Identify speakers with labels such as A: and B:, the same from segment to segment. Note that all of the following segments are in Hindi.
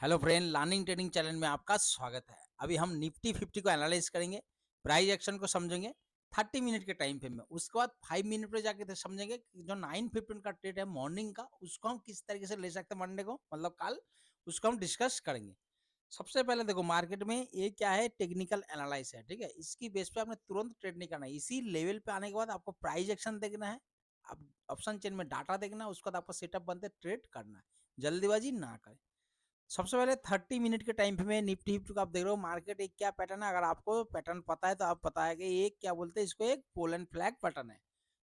A: Hello friend, learning trading channel में आपका स्वागत है। अभी हम निफ्टी 50 को एनालाइज करेंगे, प्राइस एक्शन को समझेंगे 30 मिनट के टाइम फ्रेम में। उसके बाद 5 मिनट पे जाके समझेंगे कि जो 9:15 का ट्रेड है मॉर्निंग का, उसको हम किस तरीके से ले सकते हैं मंडे को, मतलब कल। उसको हम डिस्कस करेंगे। सबसे पहले देखो, मार्केट में ये क्या है, टेक्निकल एनालाइस है, ठीक है। इसकी बेस पे आपने तुरंत ट्रेड नहीं करना है। इसी लेवल पे आने के बाद आपको प्राइस एक्शन देखना है, आप ऑप्शन चेन में डाटा देखना है, उसके बाद आपको सेटअप बनते ट्रेड करना है। जल्दीबाजी ना करें। सबसे पहले 30 मिनट के टाइम में निफ्टी हिफ्टी को आप देख रहे हो, मार्केट एक क्या पैटर्न है, अगर आपको पैटर्न पता है तो आप पता है कि एक क्या बोलते हैं इसको, एक पोल एंड फ्लैग पैटर्न है।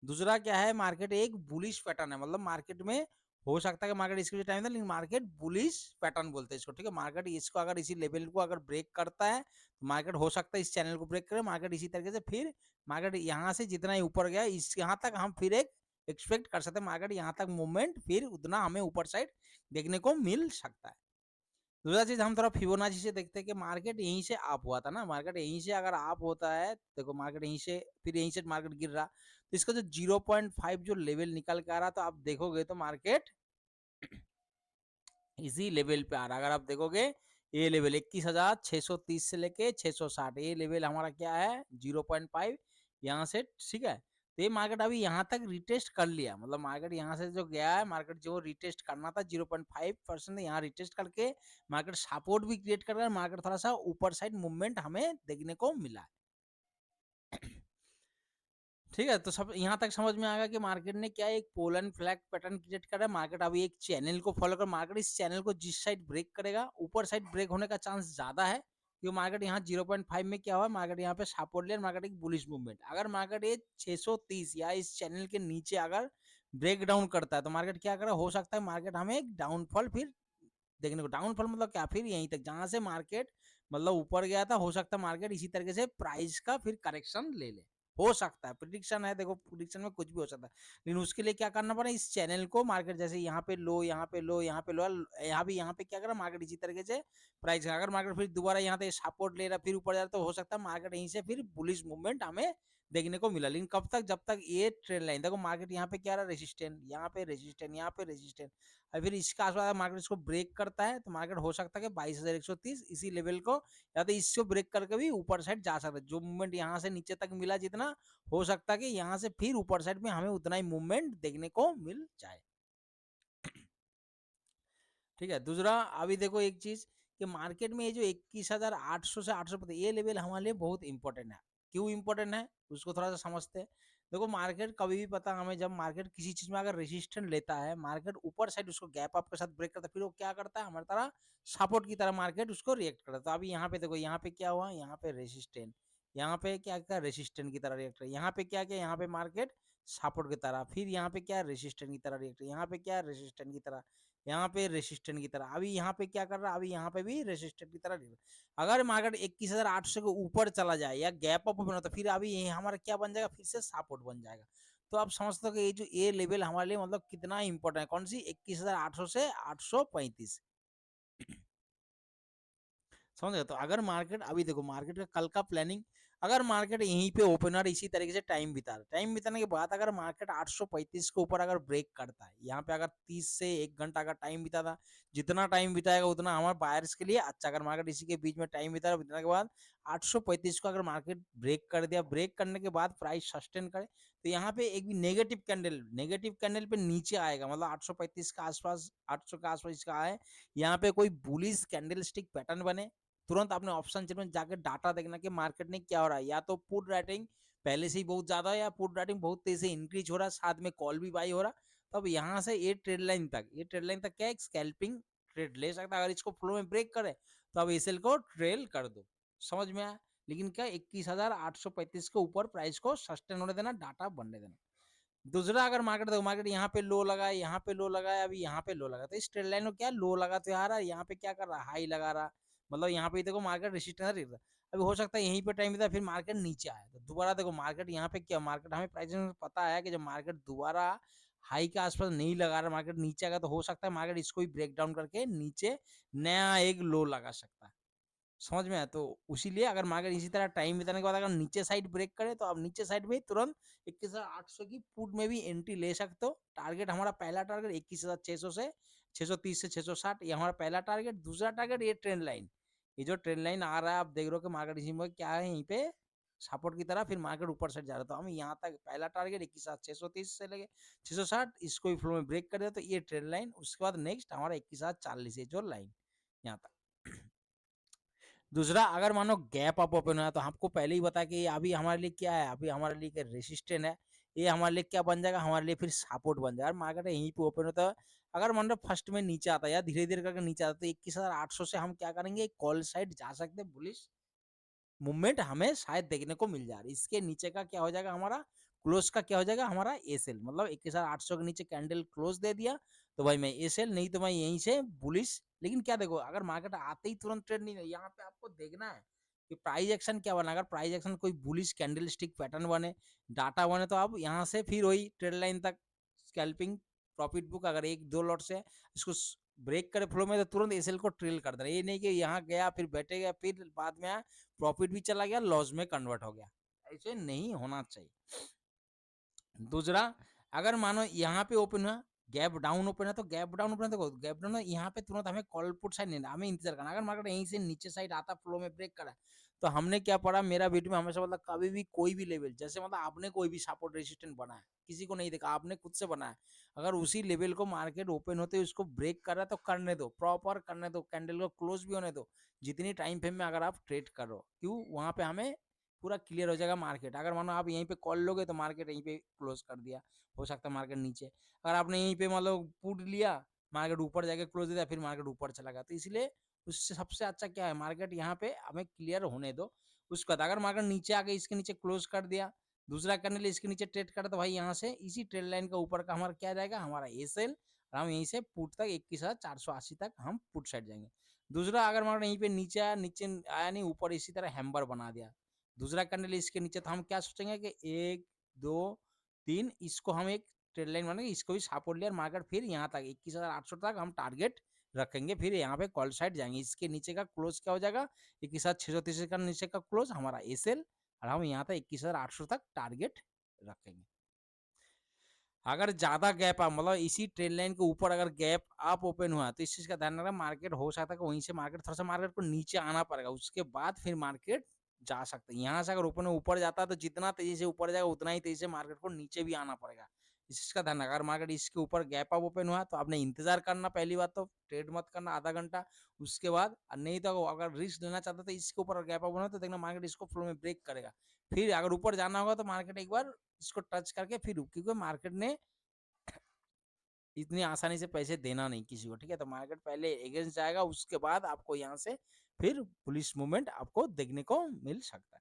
A: दूसरा क्या है, मार्केट एक बुलिश पैटर्न है, मतलब मार्केट में हो सकता है कि मार्केट इसके टाइम था, लेकिन मार्केट बुलिश पैटर्न बोलते हैं इसको, ठीक है। मार्केट इसको अगर इसी लेवल को अगर ब्रेक करता है तो मार्केट हो सकता है इस चैनल को ब्रेक करे, मार्केट इसी तरीके से फिर मार्केट यहाँ से जितना ही ऊपर गया इस यहाँ तक हम फिर एक एक्सपेक्ट कर सकते हैं, मार्केट यहाँ तक मूवमेंट फिर उतना हमें ऊपर साइड देखने को मिल सकता है। दूसरा चीज हम थोड़ा फिबोनाची से देखते हैं कि मार्केट यहीं से अप हुआ था ना, मार्केट यहीं से अगर अप होता है, देखो मार्केट यहीं से फिर यहीं से मार्केट गिर रहा, तो इसका जो 0.5 जो लेवल निकल के आ रहा, तो आप देखोगे तो मार्केट इसी लेवल पे आ रहा है। अगर आप देखोगे ये लेवल 21,630 से लेके 660, ये लेवल हमारा क्या है 0.5 यहाँ से, ठीक है। तो ये मार्केट अभी यहाँ तक रिटेस्ट कर लिया, मतलब मार्केट यहाँ से जो गया है, मार्केट जो रिटेस्ट करना था 0.5% यहाँ रिटेस्ट करके मार्केट सपोर्ट भी क्रिएट कर रहा है, मार्केट थोड़ा सा ऊपर साइड मूवमेंट हमें देखने को मिला है। ठीक है, तो सब यहाँ तक समझ में आ गया कि मार्केट ने क्या एक pole and flag pattern create करा है। मार्केट अभी एक चैनल को फॉलो कर, मार्केट इस चैनल को जिस साइड ब्रेक करेगा ऊपर साइड ब्रेक होने का चांस ज्यादा है, क्योंकि मार्केट यहाँ 0.5 में क्या हुआ, मार्केट यहाँ पे सपोर्ट लिया, मार्केट एक बुलिश मूवमेंट। अगर मार्केट ये 630 या इस चैनल के नीचे अगर ब्रेक डाउन करता है तो मार्केट क्या करेगा, हो सकता है मार्केट हमें एक डाउनफॉल फिर देखने को, डाउनफॉल मतलब क्या, फिर यहीं तक जहां से मार्केट मतलब ऊपर गया था, हो सकता है मार्केट इसी तरीके से प्राइस का फिर करेक्शन ले ले। हो सकता है, प्रिडिक्शन है, देखो प्रिडिक्शन में कुछ भी हो सकता है, लेकिन उसके लिए क्या करना पड़ा, इस चैनल को मार्केट जैसे यहाँ पे लो, यहाँ पे लो, यहाँ पे लो, यहाँ भी यहाँ पे क्या करा मार्केट इसी तरीके से प्राइस का, अगर मार्केट फिर दोबारा यहाँ पे सपोर्ट ले रहा फिर ऊपर जा रहा, तो हो सकता है मार्केट यहीं से फिर बुलिश मूवमेंट हमें देखने को मिला। लेकिन कब तक, जब तक ये ट्रेंड लाइन, देखो मार्केट यहाँ पे क्या रहा, रेजिस्टेंट, यहाँ पे रेजिस्टेंट, यहाँ पे रेजिस्टेंट, और फिर इसके आसपास मार्केट इसको ब्रेक करता है तो मार्केट हो सकता है कि 22,130 इसी लेवल को, या तो इसको ब्रेक करके भी ऊपर साइड जा सकता है। जो मूवमेंट यहाँ से नीचे तक मिला जितना, हो सकता है कि यहाँ से फिर ऊपर साइड में हमें उतना ही मूवमेंट देखने को मिल जाए। ठीक है। दूसरा अभी देखो एक चीज कि मार्केट में ये जो 21,800 से 800 ये लेवल हमारे लिए बहुत इंपॉर्टेंट है। क्यों इंपॉर्टेंट है उसको थोड़ा सा समझते हैं। देखो मार्केट कभी भी पता हमें, जब मार्केट किसी चीज में अगर रेजिस्टेंट लेता है, मार्केट ऊपर साइड उसको गैप अप के साथ ब्रेक करता है, फिर वो क्या करता है, हमारी तरह सपोर्ट की तरह मार्केट उसको रिएक्ट करता है। तो अभी यहाँ पे देखो, यहाँ पे क्या हुआ, यहाँ पे रेजिस्टेंट, यहाँ पे क्या क्या रेजिस्टेंट की तरह रिएक्ट कर, यहाँ पे क्या क्या, यहाँ पे मार्केट सपोर्ट की तरह, फिर यहाँ पे क्या रेजिस्टेंट की तरह रिएक्ट, यहाँ पे क्या रेजिस्टेंट की तरह, यहाँ पे रेसिस्टेंट की तरह, अभी यहाँ पे क्या कर रहा है, अभी यहाँ पे भी रेसिस्टेंट की तरह। अगर मार्केट 21,800 के ऊपर चला जाए या गैप अप बना, तो फिर अभी ये हमारा क्या बन जाएगा, फिर से सपोर्ट बन जाएगा। तो आप समझते हो कि ये जो ए लेवल हमारे लिए मतलब कितना इंपॉर्टेंट है, कौन सी 21,800 से 835, समझ गए। तो अगर मार्केट, अभी देखो मार्केट का कल का प्लानिंग, अगर मार्केट यहीं पे ओपनर इसी तरीके से टाइम बिता रहा, टाइम बिताने के बाद अगर मार्केट 835 के ऊपर अगर ब्रेक करता है, यहाँ पे अगर 30 से 1 घंटा अगर टाइम बिताता, जितना टाइम बिताएगा उतना हमारे बायर्स के लिए अच्छा। अगर मार्केट इसी के बीच में टाइम बिता रहा, बिताने के बाद 835 को अगर मार्केट ब्रेक कर दिया, ब्रेक करने के बाद प्राइस सस्टेन करे, तो यहाँ पे एक भी नेगेटिव कैंडल पे नीचे आएगा, मतलब 835 के आसपास, 800 के आसपास इसका आए, यहाँ पे कोई बुलिश कैंडल स्टिक पैटर्न बने, तुरंत आपने ऑप्शन चेन में जाकर डाटा देखना कि मार्केट में क्या हो रहा है। या तो पुट राइटिंग पहले से ही बहुत ज्यादा है, या पुट राइटिंग बहुत तेजी से इंक्रीज हो रहा है, साथ में कॉल भी बाई हो रहा। तो अब यहाँ से ये ट्रेड लाइन तक क्या एक स्कैल्पिंग ट्रेड ले सकता है। अगर इसको फ्लो में ब्रेक करे तो अब एसएल को ट्रेल कर दो, समझ में आया। लेकिन क्या 21,835 के ऊपर प्राइस को सस्टेन होने देना, डाटा बनने देना। दूसरा अगर मार्केट देखो, मार्केट यहाँ पे लो लगा है, यहाँ पे लो लगा है, अभी यहाँ पे लो लगा, तो इस ट्रेड लाइन में क्या लो लगा तो आ रहा है, यहाँ पे क्या कर रहा है, हाई लगा रहा, मतलब यहाँ पे देखो मार्केट रेसिस्टेंस रहा। अभी हो सकता है यहीं पे टाइम था, फिर मार्केट नीचे आया, तो दोबारा देखो मार्केट यहाँ पे क्या, मार्केट हमें प्राइस में पता है कि जब मार्केट दोबारा हाई के आसपास नहीं लगा रहा, मार्केट नीचे आएगा, तो हो सकता है मार्केट इसको ही ब्रेक डाउन करके नीचे नया एक लो लगा सकता है, समझ में आया। तो इसीलिए अगर मार्केट इसी तरह टाइम बिताने के बाद अगर नीचे साइड ब्रेक करे, तो आप नीचे साइड में तुरंत 21,800 की पुट में भी एंट्री ले सकते हो। टारगेट हमारा पहला टारगेट 21,600 से 630 से 660 ये हमारा पहला टारगेट। दूसरा टारगेट ये ट्रेंड लाइन, ये जो ट्रेंड लाइन आ रहा है आप देख रहे हो कि मार्केट इसी में क्या है, यहीं पे सपोर्ट की तरह फिर मार्केट ऊपर से जा रहा था। हम यहाँ तक पहला टारगेट 21,630 से लेके 660 इसको भी फ्लो में ब्रेक कर दिया तो ये ट्रेंड लाइन, उसके बाद नेक्स्ट हमारा 21,040 है जो लाइन यहाँ तक। दूसरा अगर मानो गैप अप ओपन हुआ तो आपको पहले ही बता कि अभी हमारे लिए क्या है, अभी हमारे लिए रेसिस्टेंट है, ये हमारे लिए क्या बन जाएगा, हमारे लिए फिर सपोर्ट बन जाएगा। मार्केट यहीं पे ओपन होता है, अगर मान लो फर्स्ट में नीचे आता है या धीरे धीरे करके नीचे आता है तो 21,800 से हम क्या करेंगे, कॉल साइड जा सकते हैं, बुलिश मूवमेंट हमें शायद देखने को मिल जा रहा है। इसके नीचे का क्या हो जाएगा, हमारा क्लोज का क्या हो जाएगा, हमारा एसएल, मतलब 21,800 के नीचे कैंडल क्लोज दे दिया तो भाई मैं एसएल, नहीं तो मैं यहीं से बुलिश। लेकिन क्या देखो, अगर मार्केट आते ही तुरंत ट्रेड नहीं, यहाँ पे आपको देखना है कि प्राइस एक्शन क्या बना। अगर प्राइस एक्शन कोई बुलिश कैंडल स्टिक पैटर्न बने, डाटा बने, तो आप यहाँ से फिर वही ट्रेड लाइन तक स्कैल्पिंग प्रॉफिट बुक अगर एक दो लॉट से इसको ब्रेक करे फ्लो में तो तुरंत एसएल को ट्रेल कर देना। ये नहीं कि यहाँ गया फिर बैठे गया फिर बाद में आया प्रॉफिट भी चला गया लॉस में कन्वर्ट हो गया, ऐसे नहीं होना चाहिए। दूसरा अगर मानो यहाँ पे ओपन हुआ गैप डाउन ओपन है तो गैप डाउन ओपन है तो गैप डाउन यहाँ पे तुरंत हमें कॉल पुट साइड नहीं, हमें इंतजार करना। अगर मार्केट यहीं से नीचे साइड आता फ्लो में ब्रेक करा तो हमने क्या पढ़ा, मेरा वीडियो में हमेशा मतलब कभी भी कोई भी लेवल, जैसे मतलब आपने कोई भी सपोर्ट रेजिस्टेंस बनाया, किसी को नहीं देखा, आपने खुद से बनाया, अगर उसी लेवल को मार्केट ओपन होते उसको ब्रेक कर रहा है तो करने दो, प्रॉपर करने दो, कैंडल को क्लोज भी होने दो जितनी टाइम फ्रेम में अगर आप ट्रेड करो, क्यों वहां पे हमें पूरा क्लियर हो जाएगा मार्केट। अगर मानो आप यहीं पे कॉल लोगे तो मार्केट यहीं पे क्लोज कर दिया, हो सकता है मार्केट नीचे। अगर आपने यहीं पे मतलब पुट लिया, मार्केट ऊपर जाके क्लोज दिया, फिर मार्केट ऊपर चला गया, तो इसलिए उससे सबसे अच्छा क्या है, मार्केट यहाँ पे हमें क्लियर होने दो। उसके बाद अगर मार्केट नीचे आके इसके नीचे क्लोज कर दिया, दूसरा करने लिए इसके नीचे ट्रेड कर, तो भाई यहाँ से इसी ट्रेड लाइन का ऊपर का हमारा क्या जाएगा, हमारा एसएल, और हम यहीं से पुट तक 21,480 तक हम पुट साइड जाएंगे। दूसरा अगर मार्केट यहीं पे नीचे आया, नीचे आया नहीं, ऊपर इसी तरह हैम्बर बना दिया, दूसरा कैंडल इसके नीचे, तो हम क्या सोचेंगे कि एक दो तीन, इसको हम एक ट्रेड लाइन बनेगी, इसको भी सपोर्ट लिया, मार्केट फिर यहाँ तक 21,800 तक हम टारगेट रखेंगे, फिर यहाँ पे कॉल साइड जाएंगे। इसके नीचे का क्लोज क्या हो जाएगा, 21,630 का नीचे का क्लोज हमारा एसएल, और हम यहाँ तक 21,800 तक टारगेट रखेंगे। अगर ज्यादा गैप आप मतलब इसी ट्रेड लाइन के ऊपर अगर गैप आप ओपन हुआ तो इस चीज का ध्यान रखना, मार्केट हो सकता है कि वहीं से मार्केट थोड़ा सा मार्केट को नीचे आना पड़ेगा, उसके बाद फिर मार्केट जा सकते हैं। यहाँ से अगर ओपन ऊपर जाता है तो जितना तेजी से ऊपर जाएगा उतना ही तेजी से मार्केट को नीचे भी आना पड़ेगा। इस चीज का ध्यान रखा, अगर मार्केट इसके ऊपर गैप अप ओपन हुआ तो आपने इंतजार करना, पहली बात तो ट्रेड मत करना आधा घंटा, उसके बाद नहीं तो अगर रिस्क लेना चाहता तो इसके ऊपर गैप अप बना तो देखना मार्केट इसको फ्लो में ब्रेक करेगा। फिर अगर ऊपर जाना होगा तो मार्केट एक बार इसको टच करके फिर, क्योंकि मार्केट ने इतनी आसानी से पैसे देना नहीं किसी को, ठीक है, तो मार्केट पहले अगेंस्ट जाएगा, उसके बाद आपको यहाँ से फिर पुलिस मूवमेंट आपको देखने को मिल सकता है।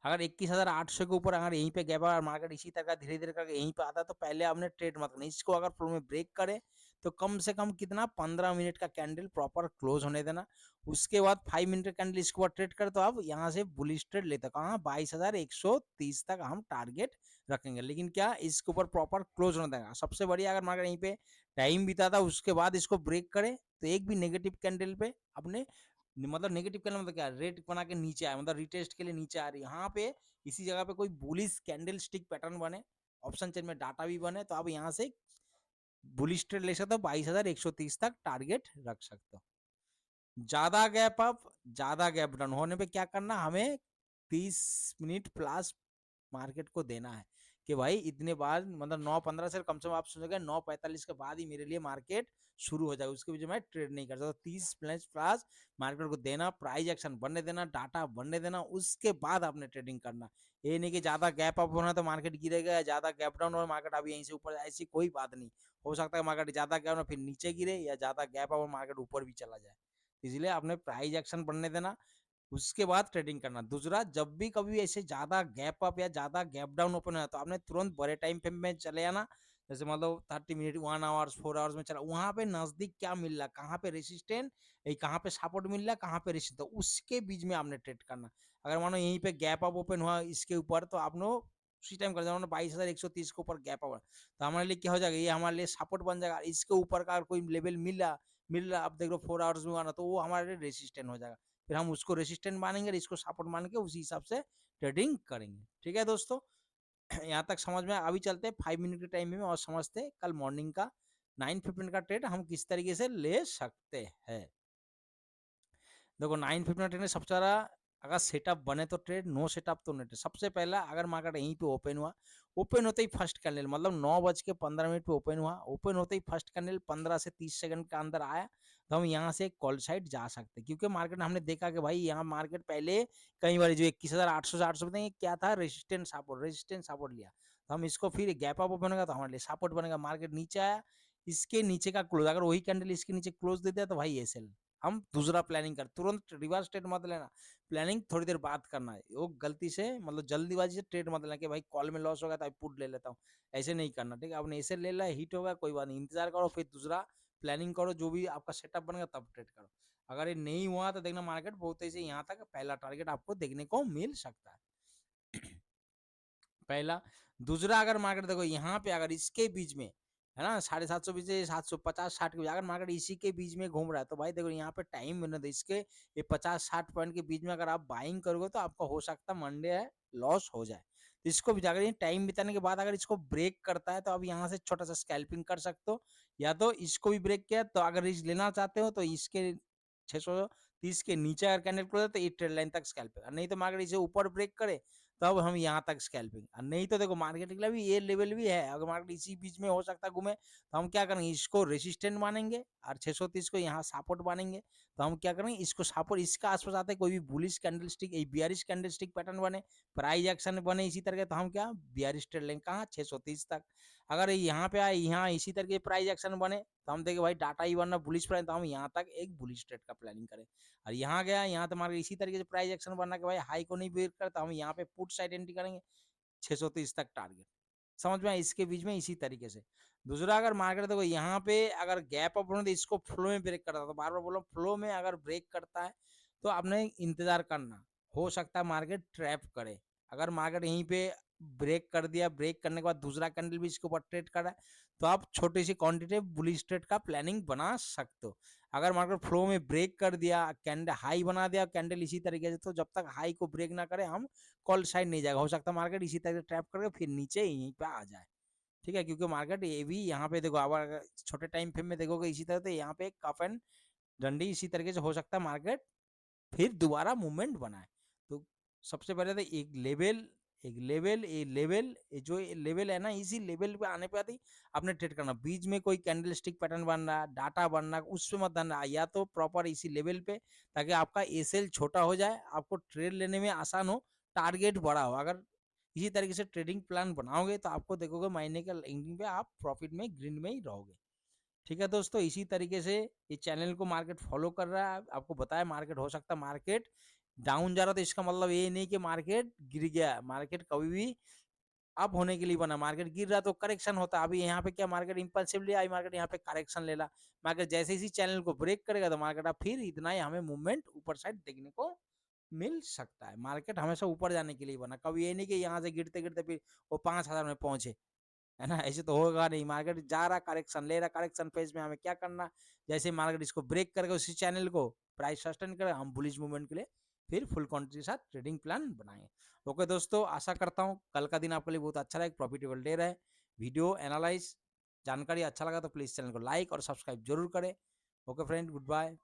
A: अगर 21,800 के ऊपर अगर यहीं पे गैप और मार्केट इसी तरह धीरे धीरे करके यहीं पे आता तो पहले आपने ट्रेड मत करना, इसको अगर फ्लो में ब्रेक करे तो कम से कम कितना 15 मिनट का कैंडल प्रॉपर क्लोज होने देना, उसके बाद 5 मिनट का कैंडल इसके बाद ट्रेड करे तो आप यहाँ से बुलिश ट्रेड लेते कहाँ 22,130 तक हम टारगेट रखेंगे। लेकिन क्या इसके ऊपर प्रॉपर क्लोज होने देगा, सबसे बढ़िया अगर मार्केट यहीं पे टाइम बिताता उसके बाद इसको ब्रेक करे तो एक भी नेगेटिव कैंडल पे अपने मतलब नेगेटिव कैंडल मतलब क्या, रेट बना के नीचे आए, मतलब रिटेस्ट के लिए नीचे आ रही है, यहाँ पे इसी जगह पे कोई बुलिश कैंडल स्टिक पैटर्न बने, ऑप्शन चेन में डाटा भी बने, तो आप यहाँ से बुलिश ट्रेड ले सकते हो, 22,130 तक टारगेट रख सकते हो। ज्यादा गैप अप ज्यादा गैप डाउन होने पे क्या करना, हमें 30 मिनट प्लस मार्केट को देना है कि भाई इतने बाद मतलब 9:15 से कम से कम आप सोचोगे 9:45 के बाद ही मेरे लिए मार्केट शुरू हो जाएगा, उसके बीच में ट्रेड नहीं कर सकता। 30 प्लस मार्केट को देना, प्राइस एक्शन बनने देना, डाटा बनने देना, उसके बाद आपने ट्रेडिंग करना। ये नहीं कि ज्यादा गैप अप होना तो मार्केट गिरेगा, या ज्यादा गैप डाउन हो मार्केट अभी यहीं से ऊपर, ऐसी कोई बात नहीं। हो सकता है मार्केट ज्यादा गैप फिर नीचे गिरे, या ज्यादा गैप अप मार्केट ऊपर भी चला जाए, इसलिए आपने प्राइस एक्शन बनने देना, उसके बाद ट्रेडिंग करना। दूसरा जब भी कभी ऐसे ज्यादा गैप अप या ज्यादा गैप डाउन ओपन है तो आपने तुरंत बड़े टाइम फ्रेम में चले आना, जैसे मतलब 30 मिनट 1 आवर्स 4 आवर्स में चला, वहां पे नजदीक क्या मिल रहा है, कहाँ पे रेसिस्टेंट, कहाँ पे सपोर्ट मिल रहा है, कहाँ पे रेसिस्टेंट, तो उसके बीच में आपने ट्रेड करना। अगर मानो यहीं पे गैप अप ओपन हुआ इसके ऊपर तो आपने उसी टाइम कर जाना, 22,130 के ऊपर गैप अप, तो हमारे लिए क्या हो जाएगा, ये हमारे लिए सपोर्ट बन जाएगा। इसके ऊपर का कोई लेवल मिल रहा आप देख लो 4 आवर्स में आना, तो वो हमारे लिए रेसिस्टेंट हो जाएगा, फिर हम उसको रेसिस्टेंट मानेंगे, इसको सपोर्ट मान के उसी हिसाब से ट्रेडिंग करेंगे। ठीक है दोस्तों, यहाँ तक समझ में, अभी चलते हैं 5 मिनट के टाइम में और समझते हैं कल मॉर्निंग का 9:15 का ट्रेड हम किस तरीके से ले सकते हैं। देखो 9:15 ट्रेड में सबसे ज़्यादा अगर सेटअप बने तो ट्रेड, नो सेटअप तो नहीं। सबसे पहला अगर मार्केट यहीं पे ओपन हुआ, ओपन होते ही फर्स्ट कैंडल मतलब 9:15 पे ओपन हुआ, ओपन होते ही फर्स्ट कैंडल 15 से 30 सेकंड के अंदर आया, तो हम यहाँ से कॉल साइड जा सकते हैं। क्योंकि मार्केट हमने देखा कि भाई यहाँ मार्केट पहले कई बार जो 21,800 से 800 बताएंगे क्या था, रेजिस्टेंस सपोर्ट लिया, तो हम इसको फिर गैप अप ओपन होगा तो हमारे लिए सपोर्ट बनेगा। मार्केट नीचे आया, इसके नीचे का क्लोज, अगर वही कैंडल इसके नीचे क्लोज दे दिया तो भाई एसएल, हम दूसरा प्लानिंग कर, तुरंत रिवर्स ट्रेड मत लेना, प्लानिंग थोड़ी देर बाद करना है। वो गलती से मतलब जल्दीबाजी से ट्रेड मत लेना कि भाई कॉल में लॉस होगा तो पुट ले लेता हूँ, ऐसे नहीं करना। ठीक है, आपने ऐसे ले लिया, हिट होगा कोई बात नहीं, इंतजार करो, फिर दूसरा प्लानिंग करो, जो भी आपका सेटअप बनेगा तब ट्रेड करो। अगर ये नहीं हुआ तो देखना मार्केट बहुत तेजी से यहाँ तक पहला टारगेट आपको देखने को मिल सकता है। पहला, दूसरा अगर मार्केट देखो यहाँ पे अगर इसके बीच में है ना 750 बीच से 750-60 के बीच, अगर मार्केट इसी के बीच में घूम रहा है तो भाई देखो यहाँ पे टाइम बना दो इसके, ये 50-60 पॉइंट के बीच में अगर आप बाइंग करोगे तो आपका हो सकता है मंडे है लॉस हो जाए। तो इसको भी अगर टाइम बिताने के बाद अगर इसको ब्रेक करता है तो आप यहाँ से छोटा सा स्कैल्पिंग कर सकते हो, या तो इसको भी ब्रेक किया तो अगर रिस्क लेना चाहते हो तो इसके 630 के नीचे अगर कैंडल क्लोज है तो ये ट्रेड लाइन तक स्कैल्पिंग, नहीं तो मार्केट इसे ऊपर ब्रेक करे तब हम यहाँ तक स्कैल्पिंग। नहीं तो देखो मार्केट के लिए भी ये लेवल भी है, अगर मार्केट इसी बीच में हो सकता है घूमे तो हम क्या करेंगे, इसको रेसिस्टेंट मानेंगे और 630 को यहाँ सपोर्ट मानेंगे। तो हम क्या करेंगे, इसको सपोर्ट इसका आसपास आते कोई भी bullish candle stick, bearish candle stick pattern बने, प्राइस एक्शन बने इसी तरह के, तो हम क्या बियरिश ट्रेड लेंगे कहाँ 630 तक। अगर यहाँ पे आए यहाँ इसी तरह के प्राइस एक्शन बने तो हम देखें भाई डाटा ही बनना बुलिश प्राइस, तो हम यहाँ तक एक बुलिश ट्रेड का प्लानिंग करें। और यहाँ गया, यहाँ तो मार्केट इसी तरीके से प्राइस एक्शन बनना कि भाई हाई को नहीं ब्रेक करता, हम यहाँ पे पुट साइड एंट्री करेंगे 630 तक टारगेट, समझ में इसके बीच में इसी तरीके से। दूसरा अगर मार्केट देखो यहाँ पे अगर गैप अप तो इसको फ्लो में ब्रेक करता है, तो बार बार बोलो फ्लो में अगर ब्रेक करता है तो आपने इंतजार करना, हो सकता है मार्केट ट्रैप करे। अगर मार्केट यहीं पे ब्रेक कर दिया, ब्रेक करने के बाद दूसरा कैंडल भी इसके ऊपर ट्रेड कर रहा है तो आप छोटी सी क्वांटिटी बुलिश ट्रेड का प्लानिंग बना सकते हो। अगर मार्केट फ्लो में ब्रेक कर दिया, कैंडल हाई बना दिया कैंडल इसी तरीके से, तो जब तक हाई को ब्रेक ना करे हम कॉल साइड नहीं जाएगा, हो सकता है मार्केट इसी तरह से ट्रैप करके फिर नीचे यहीं पे आ जाए। ठीक है, क्योंकि मार्केट ये भी यहाँ पे देखो अगर छोटे टाइम फ्रेम में देखोगे इसी तरह, तो यहाँ पे कफ एंड डंडी इसी तरीके से हो सकता है मार्केट फिर दोबारा मूवमेंट बनाए। तो सबसे पहले तो एक जो लेवल है ना, इसी लेवल पे आने पे आती आपने ट्रेड करना, बीच में कोई कैंडल स्टिक पैटर्न बन रहा, डाटा बन रहा, उससे मत धरना, या तो प्रॉपर इसी लेवल पे, ताकि आपका एसएल छोटा हो जाए, आपको ट्रेड लेने में आसान हो, टारगेट बड़ा हो। अगर इसी तरीके से ट्रेडिंग प्लान बनाओगे तो आपको देखोगे महीने के एंडिंग पे आप प्रॉफिट में ग्रीन में ही रहोगे। ठीक है दोस्तों, इसी तरीके से इस चैनल को मार्केट फॉलो कर रहा है, आपको बताया मार्केट हो सकता है मार्केट डाउन जा रहा, तो इसका मतलब ये नहीं कि मार्केट गिर गया, मार्केट कभी भी अप होने के लिए बना, मार्केट गिर रहा तो करेक्शन होता। अभी यहाँ पे क्या मार्केट इंपल्सिवली आई, मार्केट यहाँ पे करेक्शन ले ला, मार्केट जैसे इसी चैनल को ब्रेक करेगा तो मार्केट अब फिर इतना ही हमें मूवमेंट ऊपर साइड देखने को मिल सकता है। मार्केट हमेशा ऊपर जाने के लिए बना, कभी ये नहीं कि यहाँ से गिरते गिरते फिर वो 5,000 में पहुंचे, है ना, ऐसे तो होगा नहीं। मार्केट जा रहा करेक्शन ले रहा, करेक्शन फेज में हमें क्या करना, जैसे मार्केट इसको ब्रेक करके उसी चैनल को प्राइस सस्टेन करे, हम बुलिश मूवमेंट के लिए फिर फुल क्वांटिटी के साथ ट्रेडिंग प्लान बनाएंगे। ओके दोस्तों, आशा करता हूँ कल का दिन आपके लिए बहुत अच्छा रहे, प्रॉफिटेबल डे रहे। वीडियो एनालाइज जानकारी अच्छा लगा तो प्लीज चैनल को लाइक और सब्सक्राइब जरूर करें। Okay friend, good bye.